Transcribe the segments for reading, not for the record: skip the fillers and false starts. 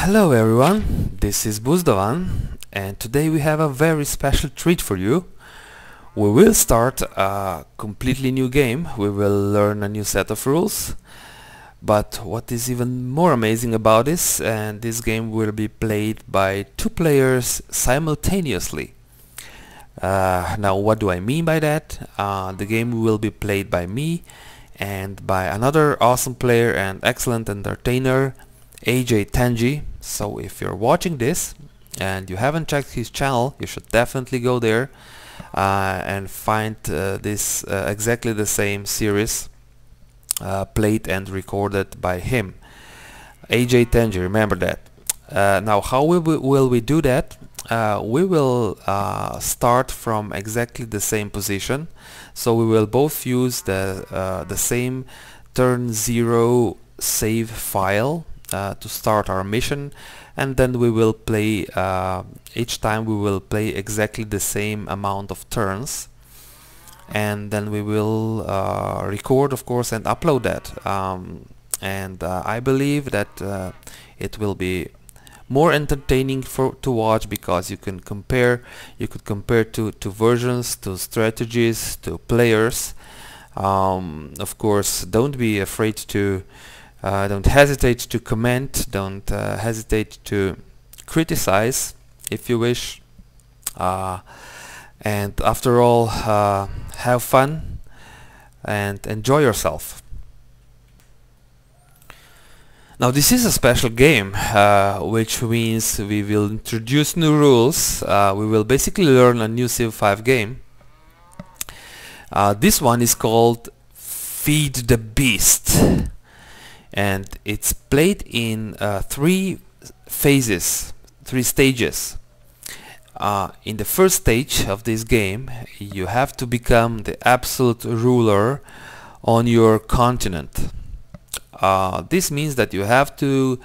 Hello everyone, this is Buzdovan, and today we have a very special treat for you. We will start a completely new game. We will learn a new set of rules. But what is even more amazing about this game will be played by two players simultaneously. Now what do I mean by that? The game will be played by me and by another awesome player and excellent entertainer, AJ Tanji. So if you're watching this and you haven't checked his channel, you should definitely go there and find this exactly the same series played and recorded by him, AJ Tanji. Remember that. Now how will we do that? We will start from exactly the same position, so we will both use the same turn 0 save file to start our mission, and then we will play each time we will play exactly the same amount of turns, and then we will record, of course, and upload that, and I believe that it will be more entertaining to watch, because you could compare to versions, to strategies, to players. Of course, don't be afraid to don't hesitate to comment, don't hesitate to criticize if you wish, and after all, have fun and enjoy yourself. Now this is a special game, which means we will introduce new rules. We will basically learn a new Civ 5 game. This one is called Feed the Beast, and it's played in three phases, three stages. In the first stage of this game, you have to become the absolute ruler on your continent. This means that you have to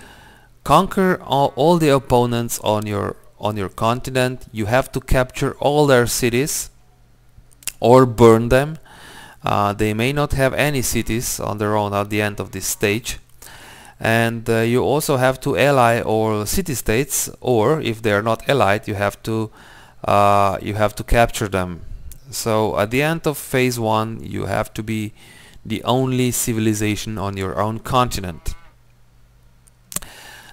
conquer all the opponents on your continent. You have to capture all their cities or burn them. They may not have any cities on their own at the end of this stage, and you also have to ally all city-states, or if they are not allied, you have to capture them. So at the end of phase 1, you have to be the only civilization on your own continent.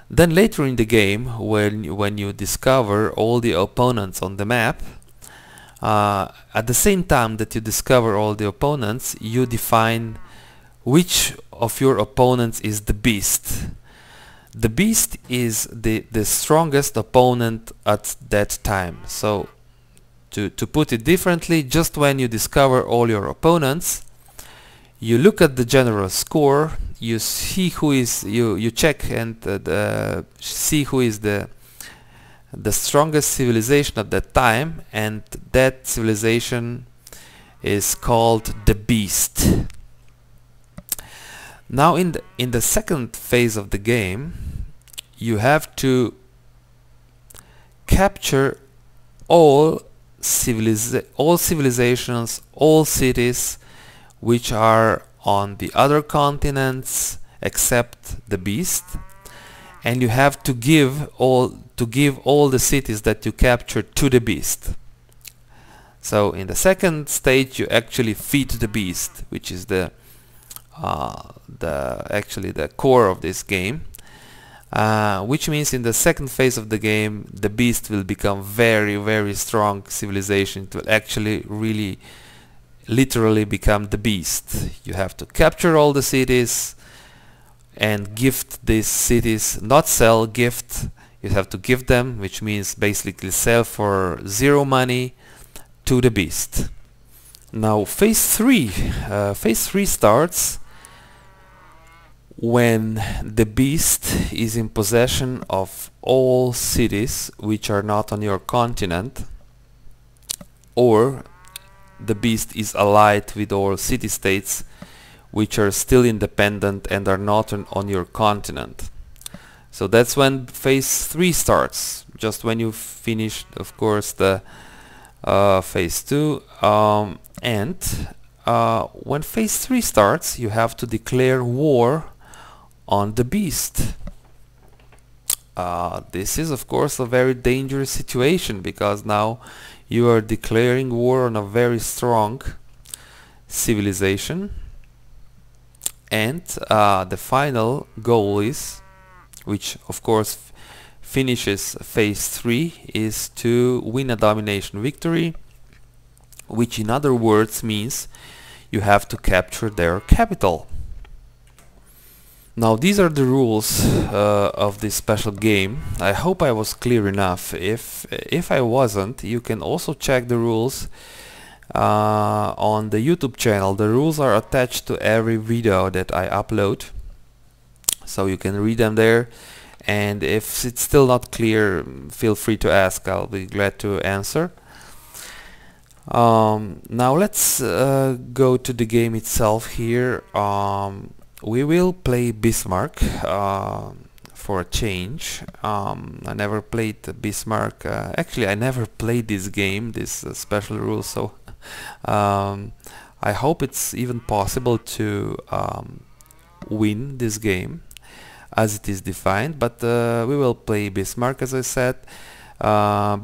Then later in the game, when you discover all the opponents on the map, at the same time that you discover all the opponents, you define which of your opponents is the beast. The beast is the strongest opponent at that time. So to put it differently, just when you discover all your opponents, you look at the general score, you see who is, you check and see who is the strongest civilization at that time, and that civilization is called the beast. Now in the second phase of the game, you have to capture all civilizations, all cities which are on the other continents except the beast, and you have to give all the cities that you captured to the beast. So in the second stage, you actually feed the beast, which is actually the core of this game, which means in the second phase of the game, the beast will become very, very strong civilization. It will actually really literally become the beast. You have to capture all the cities and gift these cities, not sell, gift. You have to give them, which means basically sell for 0 money to the beast. Now phase 3 starts when the beast is in possession of all cities which are not on your continent, or the beast is allied with all city-states which are still independent and are not on your continent. So that's when phase 3 starts, just when you finish, of course, the phase 2, and when phase 3 starts, you have to declare war on the beast. this is of course a very dangerous situation, because now you are declaring war on a very strong civilization, and the final goal is, which of course finishes phase 3, is to win a domination victory, which in other words means you have to capture their capital. Now these are the rules of this special game. I hope I was clear enough. If I wasn't, you can also check the rules on the YouTube channel. The rules are attached to every video that I upload, so you can read them there. And if it's still not clear, feel free to ask. I'll be glad to answer. Now let's go to the game itself here. We will play Bismarck for a change. I never played Bismarck. Actually, I never played this game, this special rule, so I hope it's even possible to win this game as it is defined, but we will play Bismarck, as I said.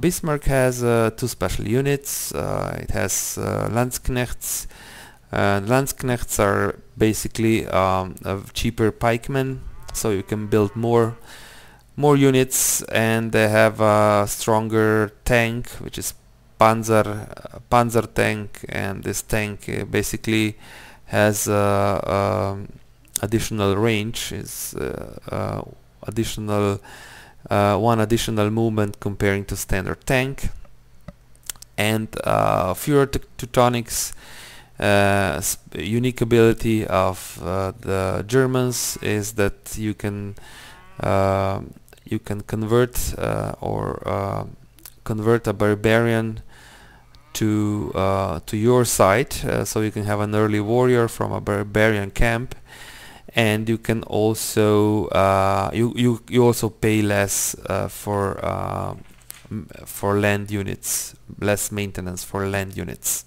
Bismarck has 2 special units. It has Landsknechts. Landsknechts are basically cheaper pikemen, so you can build more units, and they have a stronger tank, which is panzer tank, and this tank basically has additional range, is one additional movement comparing to standard tank, and Führer Teutonics. Unique ability of the Germans is that you can convert convert a barbarian to your side, so you can have an early warrior from a barbarian camp, and you can also you also pay less for land units, less maintenance for land units.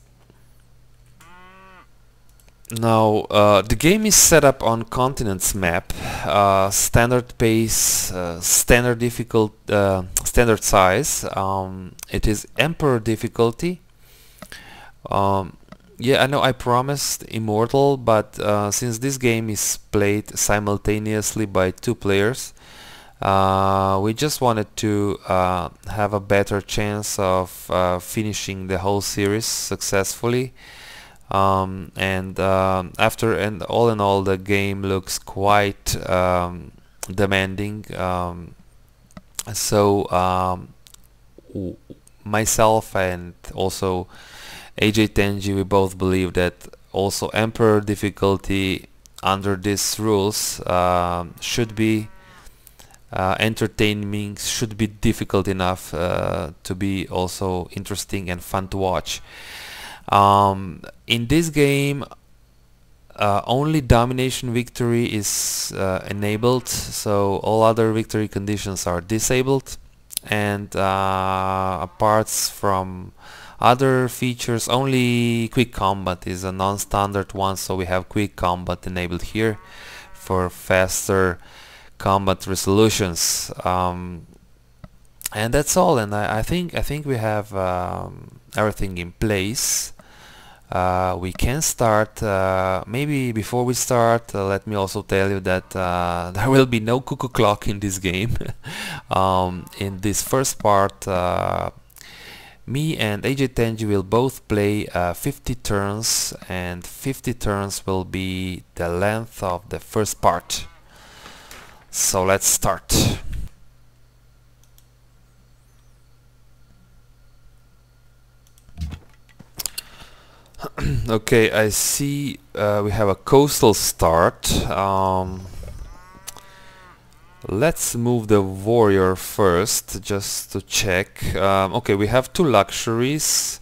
Now the game is set up on continents map, standard pace, standard difficult, standard size. It is Emperor difficulty. Yeah, I know I promised Immortal, but since this game is played simultaneously by 2 players, we just wanted to have a better chance of finishing the whole series successfully. After all in all, the game looks quite demanding. So myself and also AJ Tenji, we both believe that also Emperor difficulty under these rules should be entertaining, should be difficult enough to be also interesting and fun to watch. In this game, only domination victory is enabled, so all other victory conditions are disabled, and apart from other features, only quick combat is a non-standard one, so we have quick combat enabled here for faster combat resolutions. And that's all, and I think we have everything in place. We can start. Maybe before we start, let me also tell you that there will be no cuckoo clock in this game. In this first part, me and AJ Tenji will both play 50 turns, and 50 turns will be the length of the first part. So let's start. Okay, I see we have a coastal start. Let's move the warrior first, just to check. Okay, we have 2 luxuries.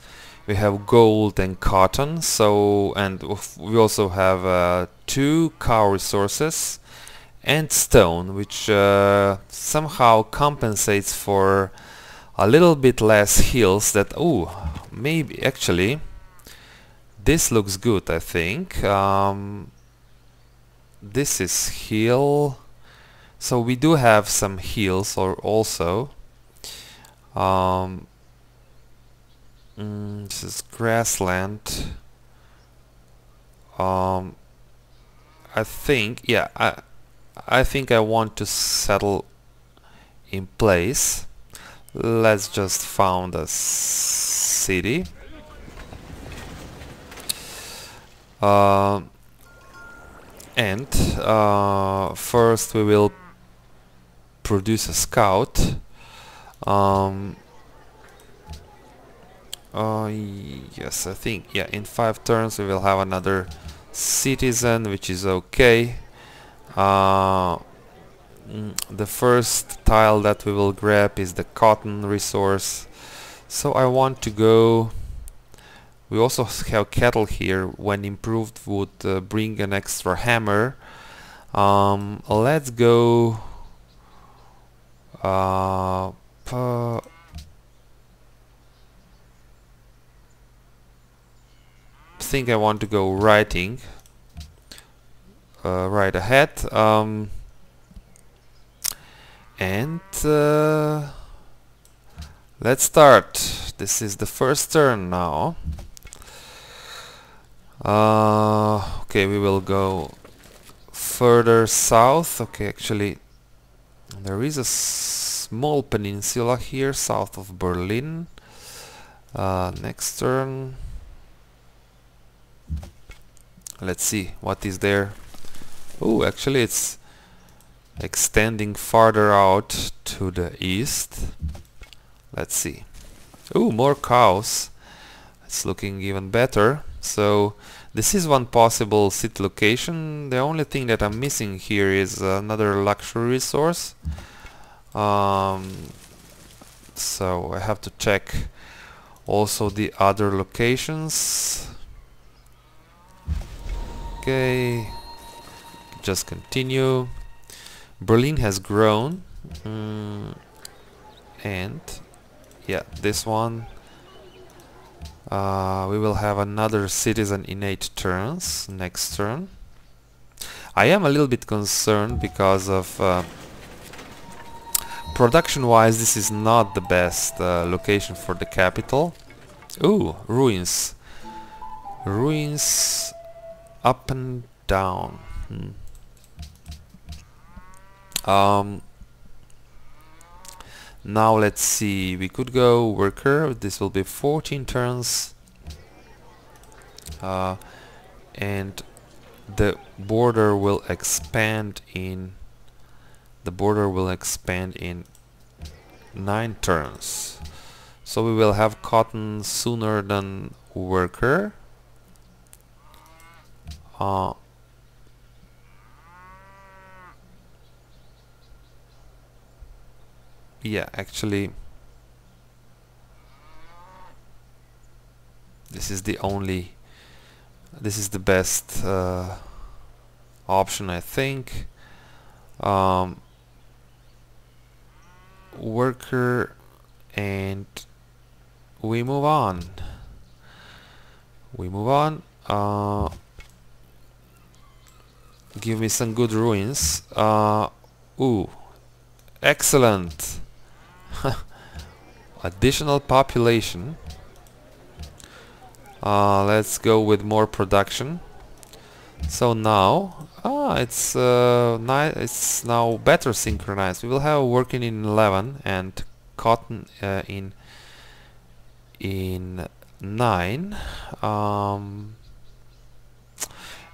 We have gold and cotton. So, and we also have 2 cow resources and stone, which somehow compensates for a little bit less hills. That maybe actually. This looks good, I think. This is hill. So we do have some hills or also. This is grassland. I think, yeah, I think I want to settle in place. Let's just found a city. And first we will produce a scout. Yes, I think, yeah, in 5 turns we will have another citizen, which is okay. The first tile that we will grab is the cotton resource. So I want to go. We also have cattle here. When improved would bring an extra hammer. Let's go think I want to go writing right ahead, and let's start. This is the first turn now. Okay, we will go further south. Okay, actually there is a small peninsula here south of Berlin. Next turn, let's see what is there. Oh, actually it's extending farther out to the east. Let's see. Oh, more cows. It's looking even better. So this is one possible city location. The only thing that I'm missing here is another luxury resource. So I have to check also the other locations. Okay, just continue. Berlin has grown, and yeah, this one we will have another citizen in 8 turns next turn. I am a little bit concerned because of production wise this is not the best location for the capital. Ooh, ruins up and down. Now let's see, we could go worker. This will be 14 turns, and the border will expand in 9 turns. So we will have cotton sooner than worker. Yeah, actually this is the best option, I think. Worker, and we move on. Give me some good ruins. Ooh, excellent. Additional population. Let's go with more production. So now it's it's now better synchronized. We will have working in 11 and cotton in 9.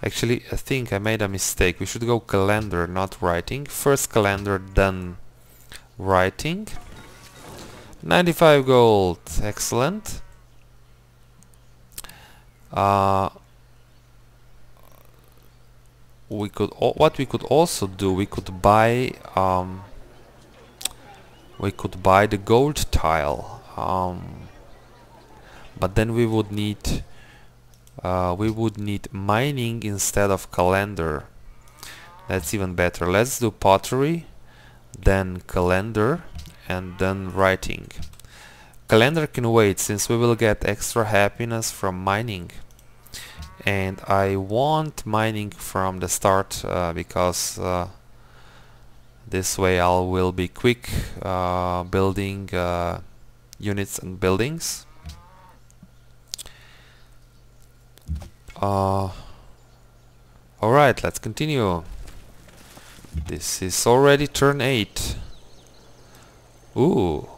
Actually, I think I made a mistake. We should go calendar, not writing. First calendar, then writing. 95 gold, excellent. We could what we could also do, we could buy the gold tile, but then we would need mining instead of calendar. That's even better. Let's do pottery, then calendar, and then writing. Calendar can wait since we will get extra happiness from mining, and I want mining from the start because This way I will be quick building units and buildings. Alright, let's continue. This is already turn 8. Ooh,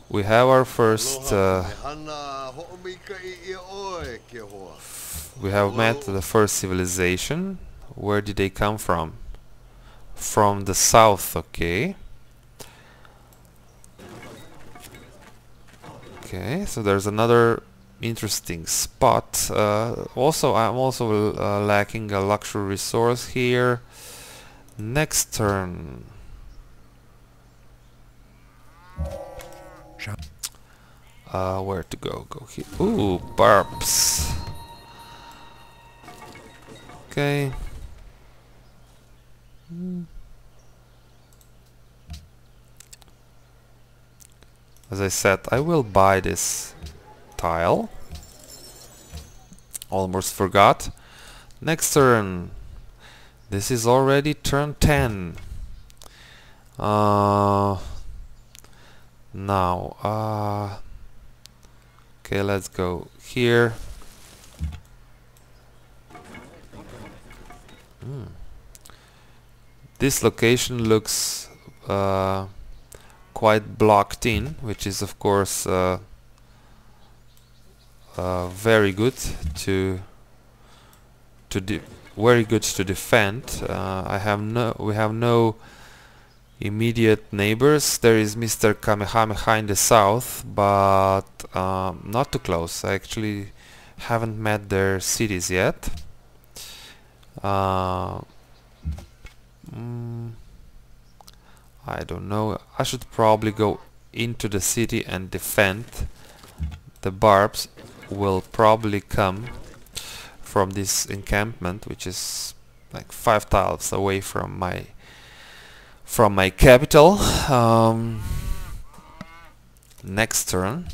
we have our first we have met the first civilization. Where did they come from? From the south, okay. Okay, so there's another interesting spot. I'm also lacking a luxury resource here. Next turn. Where to go? Go here. Ooh, barbs. Okay. As I said, I will buy this tile. Almost forgot. Next turn. This is already turn 10. Now, okay, let's go here. This location looks quite blocked in, which is of course very good to defend. We have no immediate neighbors. There is Mr. Kamehameha in the south, but not too close. I actually haven't met their cities yet. I don't know. I should probably go into the city and defend. The barbs will probably come from this encampment, which is like 5 tiles away from my capital. Next turn.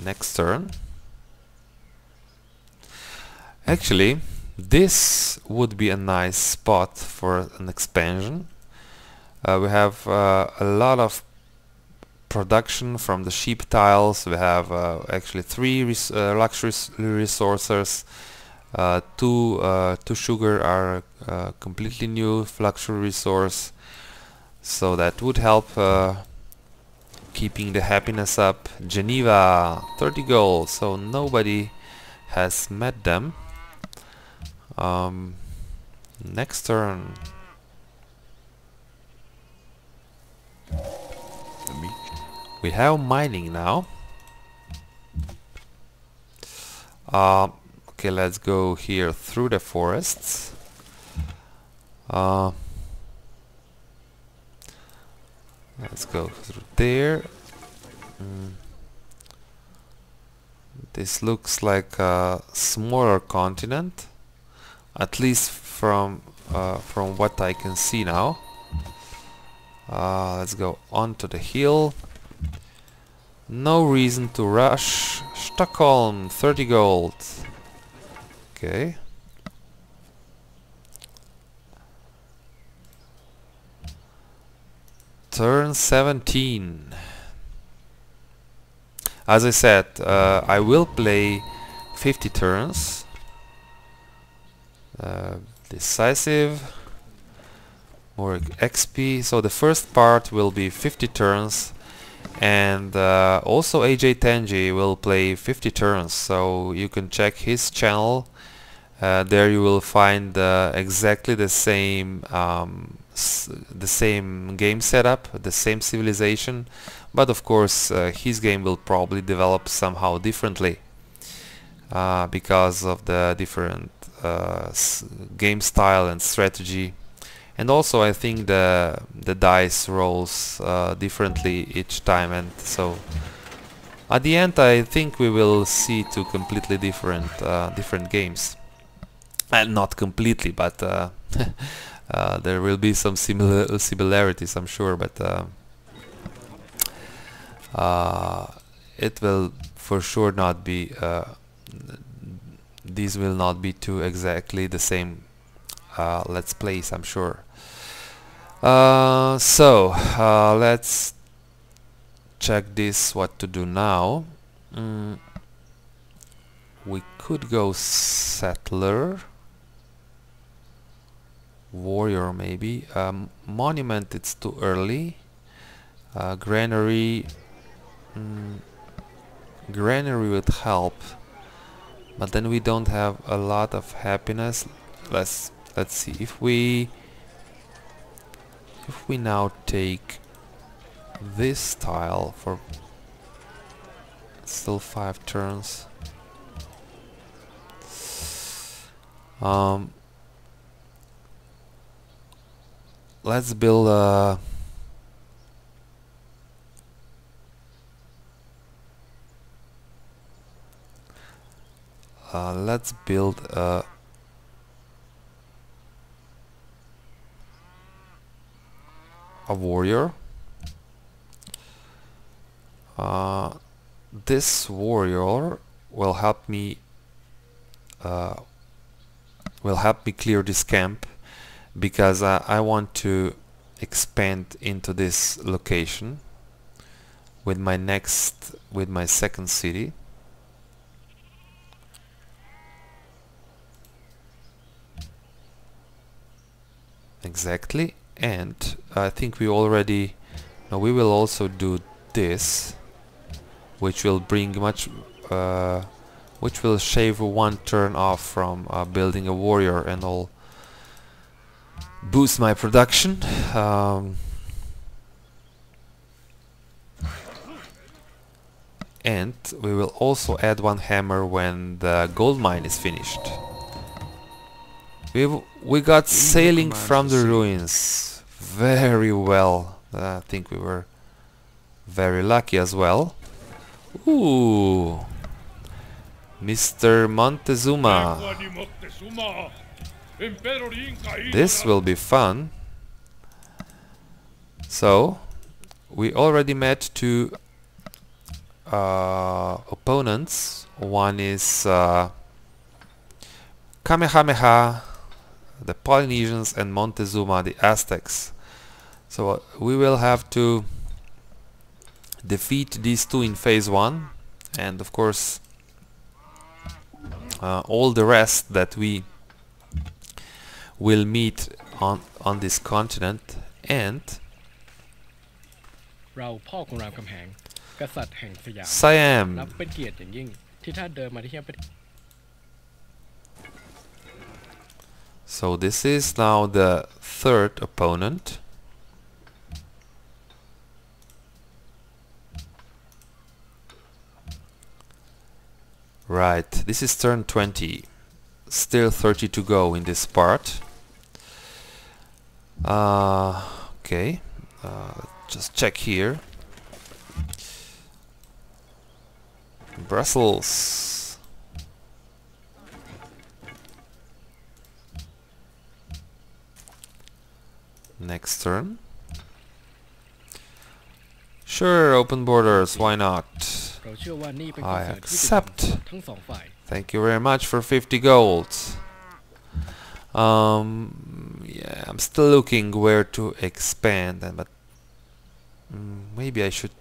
Next turn. Actually, this would be a nice spot for an expansion. We have a lot of production from the sheep tiles. We have actually 3 luxury resources. 2 sugar are completely new luxury resource, so that would help keeping the happiness up. Geneva, 30 gold, so nobody has met them. Next turn. We have mining now. Okay, let's go here through the forests. Let's go through there. This looks like a smaller continent, at least from what I can see now. Let's go onto the hill. No reason to rush. Stockholm, 30 gold. Okay. Turn 17. As I said, I will play 50 turns. Decisive. More XP. So the first part will be 50 turns. And also AJ Tenji will play 50 turns. So you can check his channel. There you will find exactly the same game setup, the same civilization, but of course his game will probably develop somehow differently because of the different game style and strategy. And also I think the dice rolls differently each time, and so at the end I think we will see 2 completely different games. Not completely, but There will be some similarities, I'm sure, but it will for sure not be these will not be two exactly the same let's plays, I'm sure. Let's check this, what to do now. We could go settler, warrior maybe, monument it's too early, granary, granary would help, but then we don't have a lot of happiness. Let's see if we now take this tile for still 5 turns. Let's build a warrior. This warrior will help me clear this camp, because I want to expand into this location with my second city. Exactly, and I think we already we will also do this, which will bring much which will shave 1 turn off from building a warrior and all, boost my production. And we will also add 1 hammer when the gold mine is finished. We got sailing from the ruins. Very well. I think we were very lucky as well. Ooh, Mr. Montezuma. This will be fun. So we already met 2 opponents. One is Kamehameha, the Polynesians, and Montezuma, the Aztecs. So we will have to defeat these 2 in phase 1, and of course all the rest that we will meet on this continent. And Siam. So this is now the 3rd opponent. Right, this is turn 20. Still 30 to go in this part. Okay, just check here. Brussels. Next turn. Sure, open borders, why not? I accept. Thank you very much for 50 gold. Yeah, I'm still looking where to expand, but maybe I should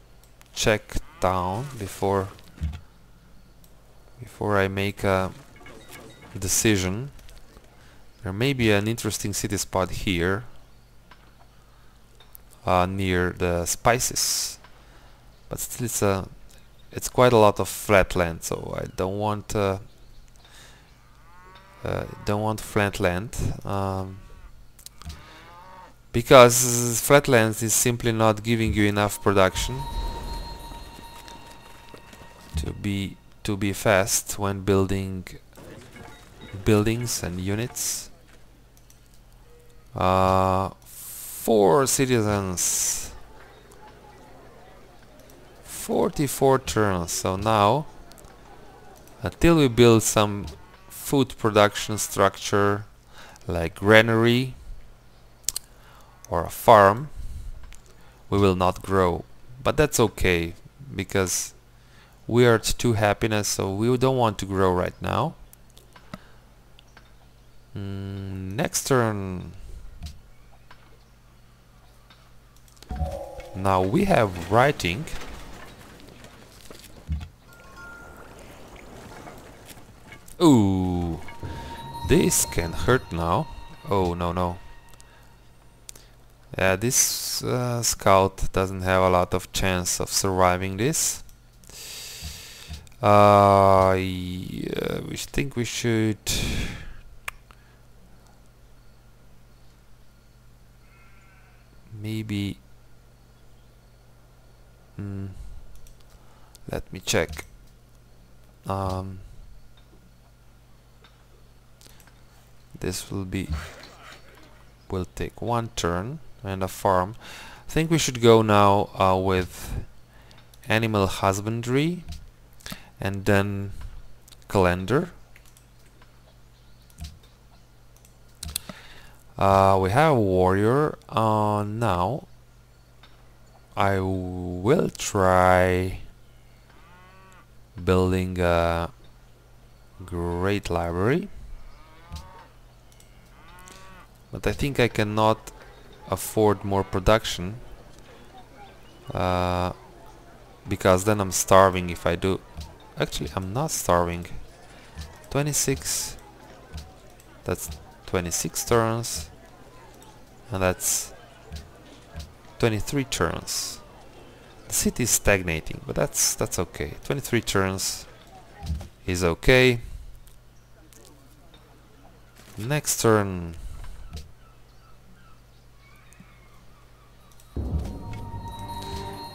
check down before I make a decision. There may be an interesting city spot here near the spices, but still it's quite a lot of flat land, so I don't want flat land, because flat land is simply not giving you enough production to be fast when building buildings and units. 4 citizens, 44 turns. So now, until we build some food production structure like granary, or a farm, we will not grow. But that's okay, because we are at 2 happiness, so we don't want to grow right now. Next turn. Now we have writing. Ooh, this can hurt now. Oh, no, no. Yeah, this scout doesn't have a lot of chance of surviving this. Yeah, we think we should maybe let me check. This will take 1 turn and a farm. I think we should go now with animal husbandry and then calendar. We have a warrior. Now I will try building a great library, but I think I cannot afford more production, because then I'm starving if I do. Actually, I'm not starving. 26, that's 26 turns, and that's 23 turns. The city is stagnating, but that's okay. 23 turns is okay. Next turn.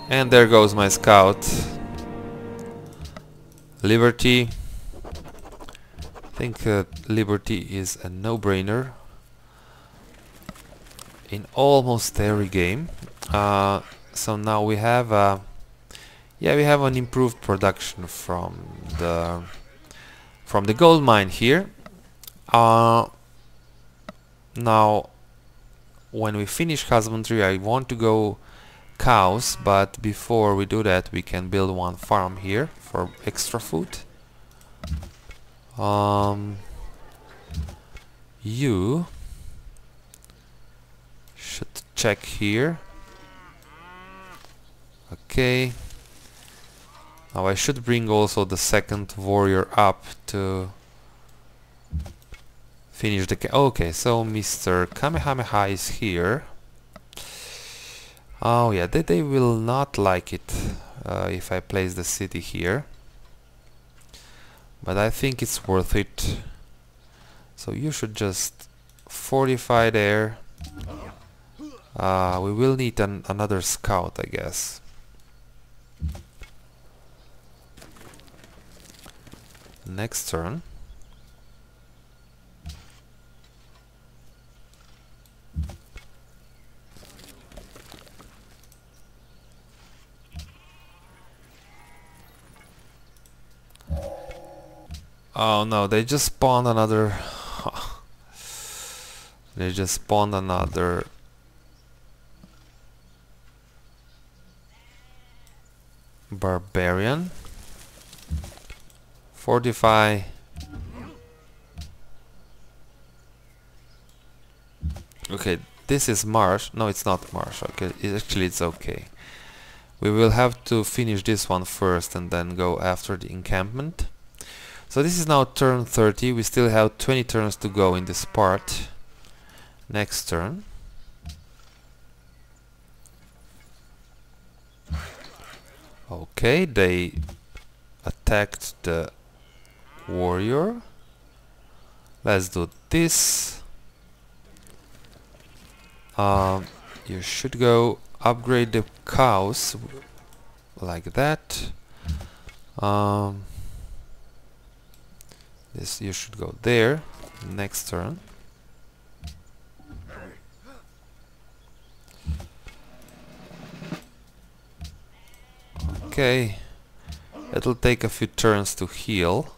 And there goes my scout. Liberty. I think liberty is a no-brainer in almost every game. So now we have we have an improved production from the gold mine here. Now when we finish husbandry, I want to go cows, but before we do that we can build 1 farm here for extra food. You should check here. Okay. Now I should bring also the second warrior up to finish the okay, so Mr. Kamehameha is here. Oh yeah, they will not like it if I place the city here, but I think it's worth it. So you should just fortify there. We will need another scout, I guess. Next turn. Oh no, they just spawned another they just spawned another barbarian. Fortify. Okay, this is marsh. No, it's not marsh. Okay, actually it's okay. We will have to finish this one first and then go after the encampment. So this is now turn 30. We still have 20 turns to go in this part. Next turn. Okay, they attacked the warrior. Let's do this. You should go upgrade the cows like that. This you should go there. Next turn. Okay, it'll take a few turns to heal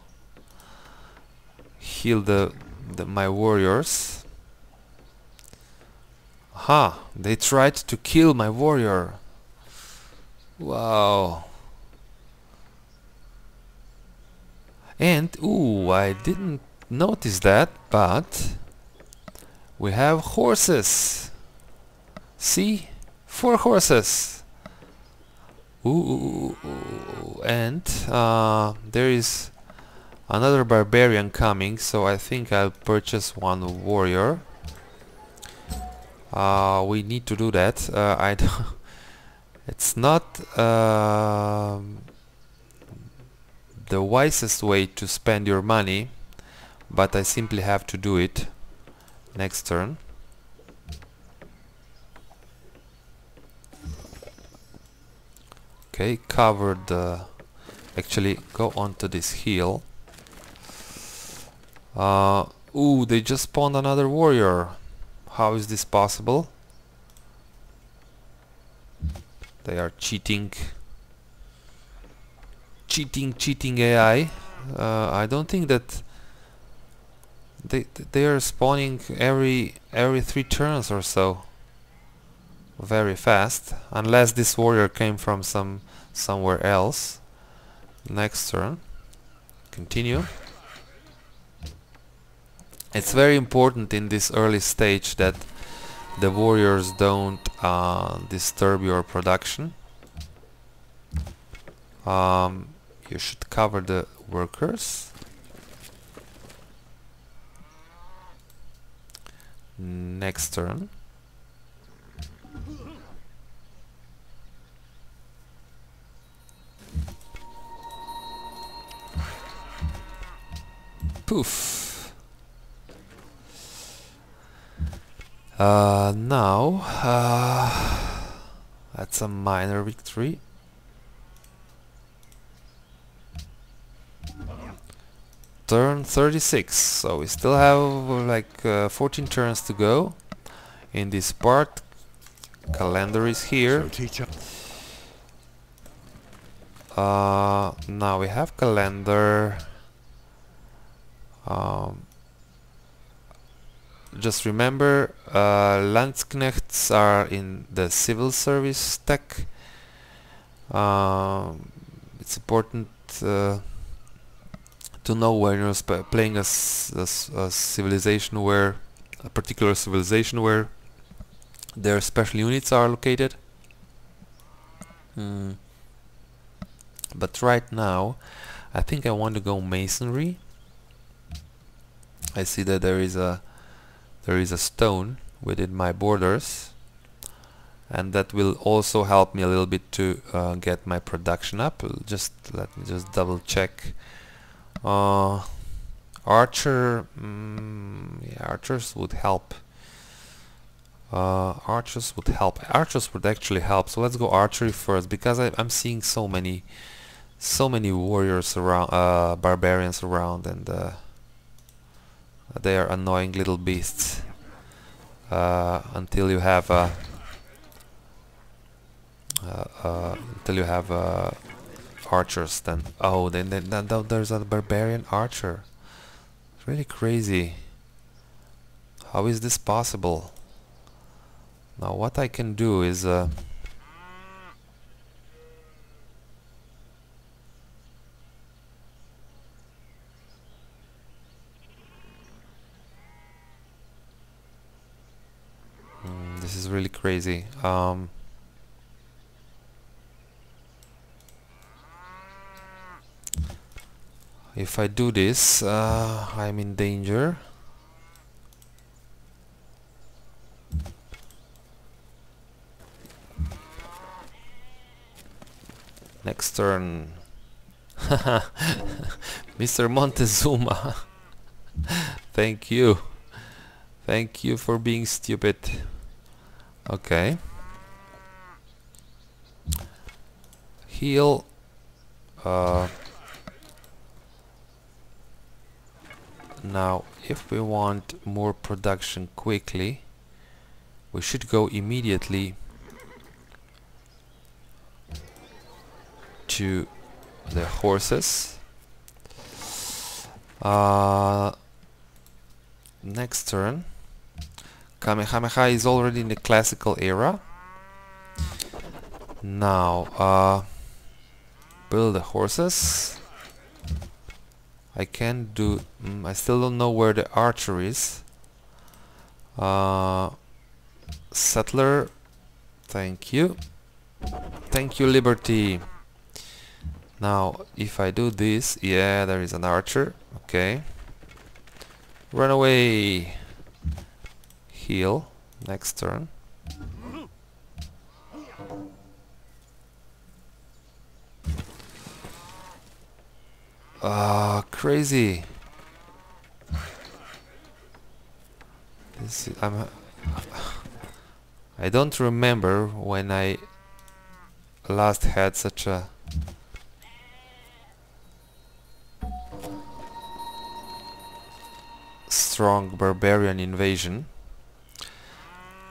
my warriors. Aha! They tried to kill my warrior. Wow. And, ooh, I didn't notice that, but we have horses. See? 4 horses. Ooh, and there is another barbarian coming, so I think I'll purchase 1 warrior. We need to do that. I don't it's not the wisest way to spend your money, but I simply have to do it next turn. Okay, cover the... Actually, go onto this hill. Ooh, they just spawned another warrior. How is this possible? They are cheating. Cheating AI. I don't think that they are spawning every 3 turns or so. Very fast, unless this warrior came from somewhere else. Next turn, continue. It's very important in this early stage that the warriors don't disturb your production. You should cover the workers. Next turn. Poof. Now that's a minor victory. Turn 36, so we still have like 14 turns to go in this part. Calendar is here. Now we have calendar. Just remember, Landsknechts are in the civil service tech. It's important to know when you're playing a civilization where a particular civilization where their special units are located. But right now, I think I want to go masonry. I see that there is a stone within my borders, and that will also help me a little bit to get my production up. Let me just double check. Archer, yeah, archers would help. Archers would actually help. So let's go archery first, because I'm seeing so many warriors around, barbarians around, and they are annoying little beasts. Until you have archers, then there's a barbarian archer. It's really crazy. How is this possible? Now what I can do is this is really crazy. If I do this, I'm in danger. Next turn. Mr. Montezuma. Thank you. Thank you for being stupid. Okay. Heal. Now, if we want more production quickly, we should go immediately to the horses. Next turn, Kamehameha is already in the classical era. Now, build the horses. I can do... I still don't know where the archer is. Settler. Thank you. Thank you, Liberty. Now, if I do this... Yeah, there is an archer. Okay. Run away. Heal. Next turn. Crazy. This is, I don't remember when I last had such a strong barbarian invasion.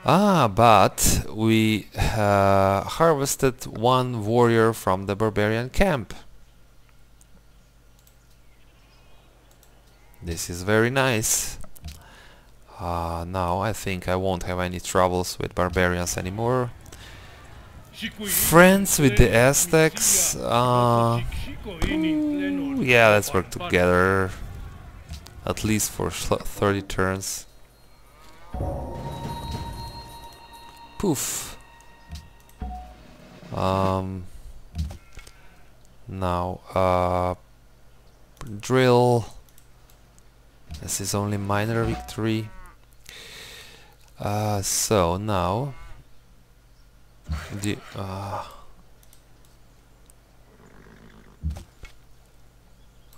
But we harvested one warrior from the barbarian camp. This is very nice. Now I think I won't have any troubles with barbarians anymore. Friends with the Aztecs. Yeah, let's work together. At least for 30 turns. Poof. Now, drill. This is only minor victory. So now the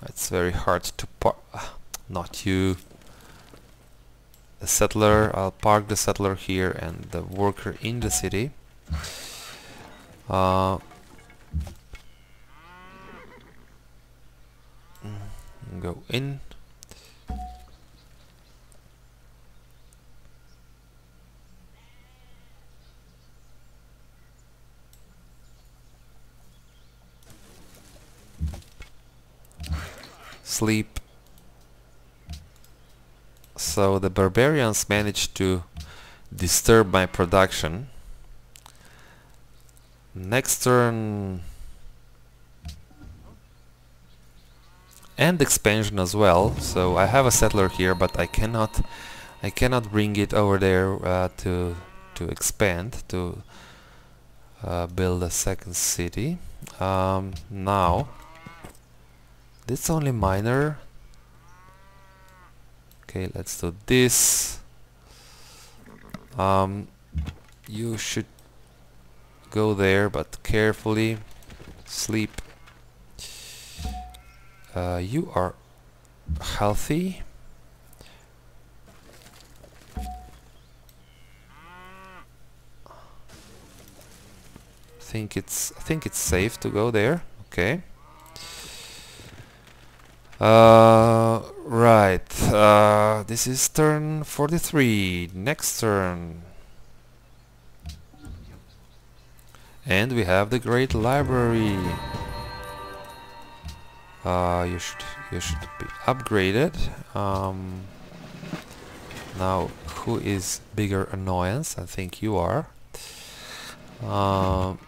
it's very hard to not you. The settler. I'll park the settler here and the worker in the city. Go in. Sleep. So the barbarians managed to disturb my production. Next turn, and expansion as well. So I have a settler here, but I cannot bring it over there to expand, to build a second city. Now it's only minor. Okay, let's do this. You should go there, but carefully. Sleep. You are healthy. I think it's safe to go there. Okay. Right. This is turn 43. Next turn. And we have the Great Library. You should be upgraded. Now, who is bigger annoyance? I think you are. Now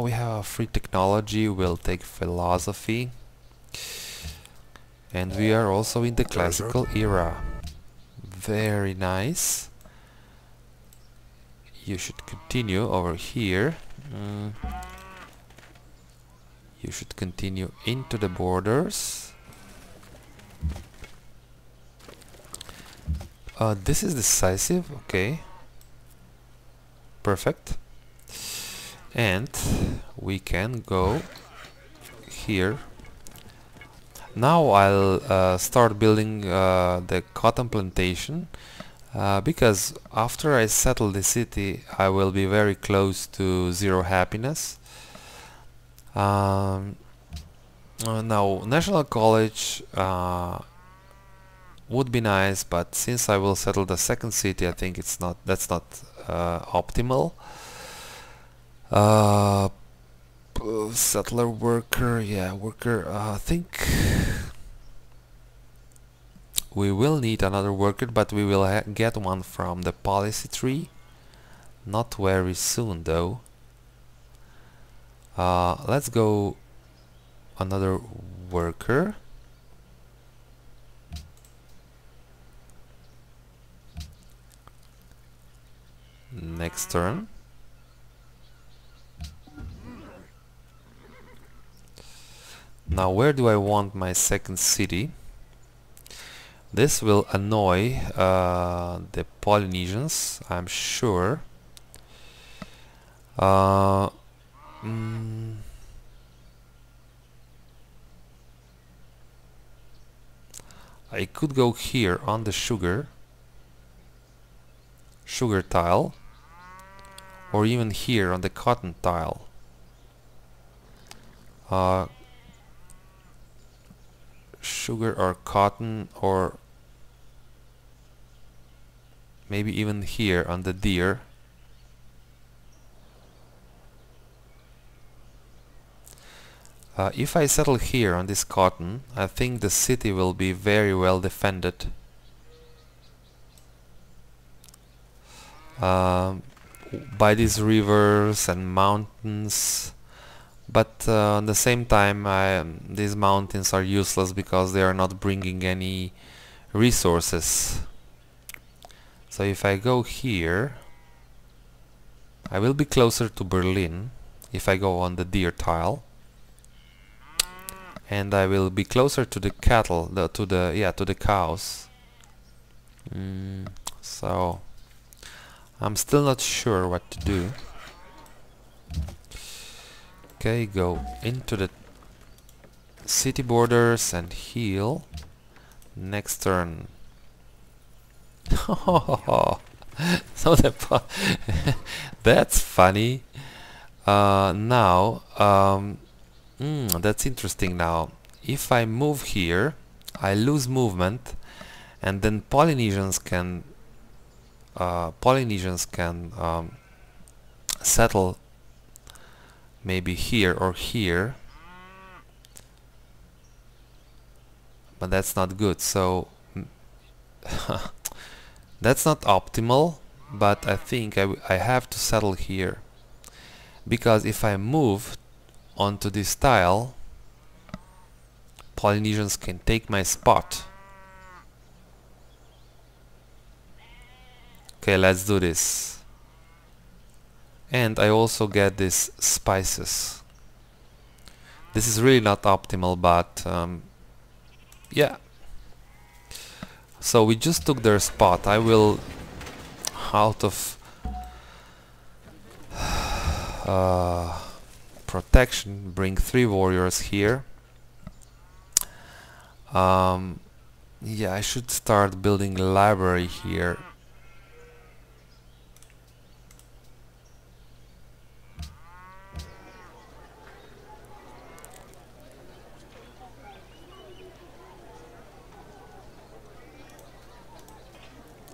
we have free technology. We'll take philosophy. And we are also in the classical era. Very nice. You should continue over here. You should continue into the borders. This is decisive. Okay. Perfect. And we can go here. Now I'll start building the cotton plantation, because after I settle the city I will be very close to zero happiness. Now National College would be nice, but since I will settle the second city, I think that's not optimal. Settler, worker, yeah, worker. I think we will need another worker, but we will get one from the policy tree. Not very soon though. Let's go another worker. Next turn. Now where do I want my second city? This will annoy the Polynesians, I'm sure. I could go here on the sugar tile, or even here on the cotton tile. Sugar or cotton, or maybe even here on the deer. If I settle here on this cotton, I think the city will be very well defended. By these rivers and mountains, but at the same time these mountains are useless because they are not bringing any resources. So if I go here, I will be closer to Berlin if I go on the deer tile, and I will be closer to the cattle, to the cows. So I'm still not sure what to do. Okay, go into the city borders and heal. Next turn. So that's funny. Now that's interesting. Now if I move here, I lose movement, and then Polynesians can settle maybe here or here, but that's not good. So that's not optimal, but I think I have to settle here, because if I move onto this tile, Polynesians can take my spot. Okay, let's do this. And I also get these spices. This is really not optimal, but yeah. So we just took their spot. I will, out of protection, bring 3 warriors here. Yeah, I should start building a library here.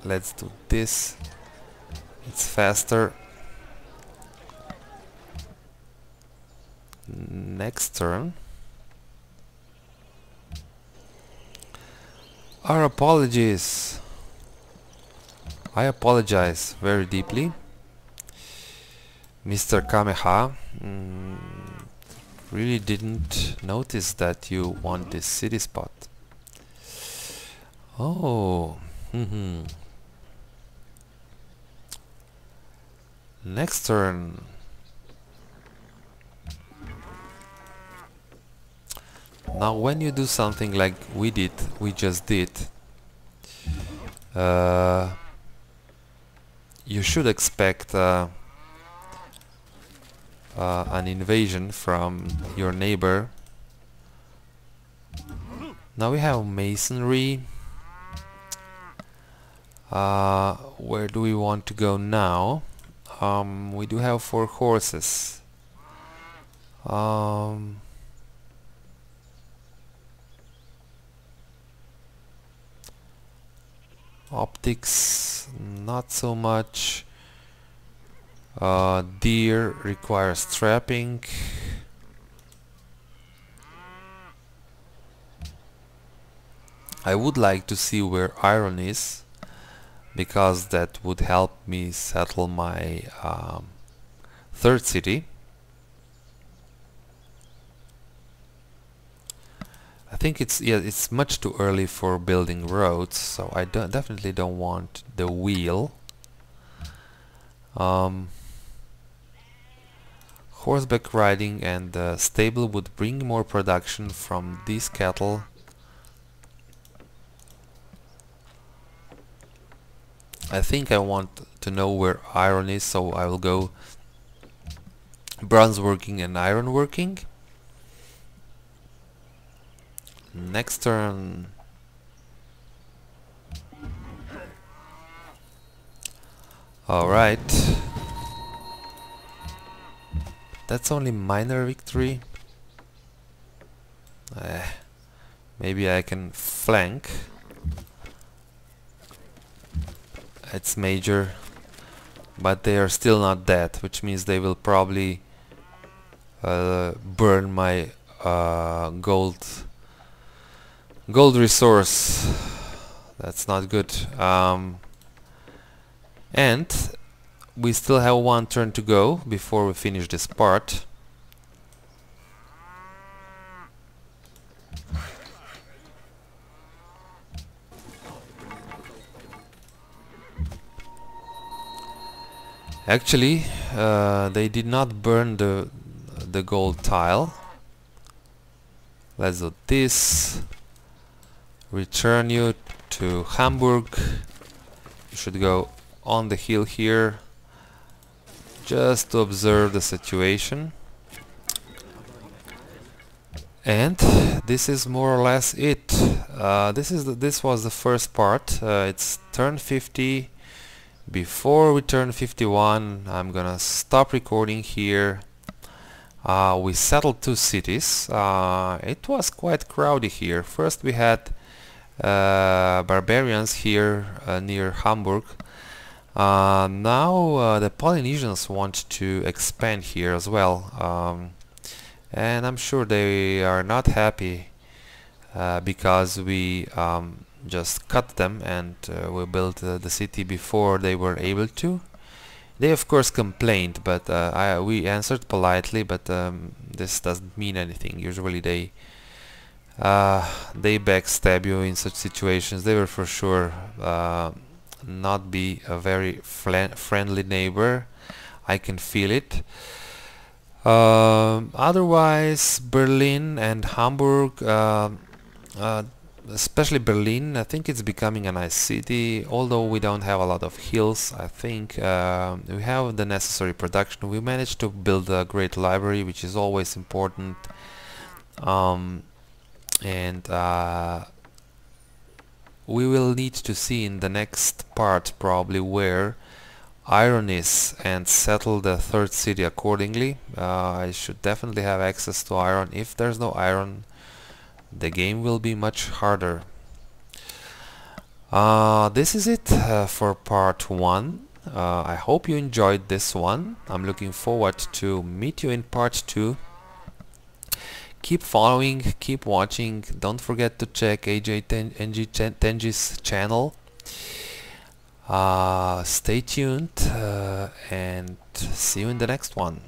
Let's do this. It's faster. Next turn. Our apologies. I apologize very deeply, Mr. Kameha. Really didn't notice that you want this city spot. Oh. Next turn. Now when you do something like we just did, you should expect an invasion from your neighbor. Now we have masonry. Where do we want to go now? We do have 4 horses. Optics, not so much. Deer requires trapping. I would like to see where iron is, because that would help me settle my third city. I think it's much too early for building roads, so I definitely don't want the wheel. Horseback riding and the stable would bring more production from these cattle. I think I want to know where iron is, so I will go bronze working and iron working. Next turn. Alright. That's only minor victory. Maybe I can flank. It's major, but they are still not dead, which means they will probably burn my gold resource. That's not good. And we still have one turn to go before we finish this part. Actually, they did not burn the gold tile. Let's do this. Return you to Hamburg. You should go on the hill here just to observe the situation. And this is more or less it. This was the first part. It's turn 50. Before we turn 51, I'm gonna stop recording here. We settled 2 cities. It was quite crowded here. First we had barbarians here near Hamburg. Now the Polynesians want to expand here as well, and I'm sure they are not happy because we just cut them and we built the city before they were able to. They of course complained, but we answered politely, but this doesn't mean anything. Usually they backstab you in such situations. They will for sure not be a very friendly neighbor. I can feel it. Otherwise, Berlin and Hamburg, especially Berlin, I think it's becoming a nice city, although we don't have a lot of hills. I think we have the necessary production. We managed to build a great library, which is always important. We will need to see in the next part probably where iron is and settle the third city accordingly. I should definitely have access to iron. If there's no iron, the game will be much harder. This is it for part 1. I hope you enjoyed this one. I'm looking forward to meet you in part 2. Keep following, keep watching. Don't forget to check AJ Tenji's channel. Stay tuned and see you in the next one.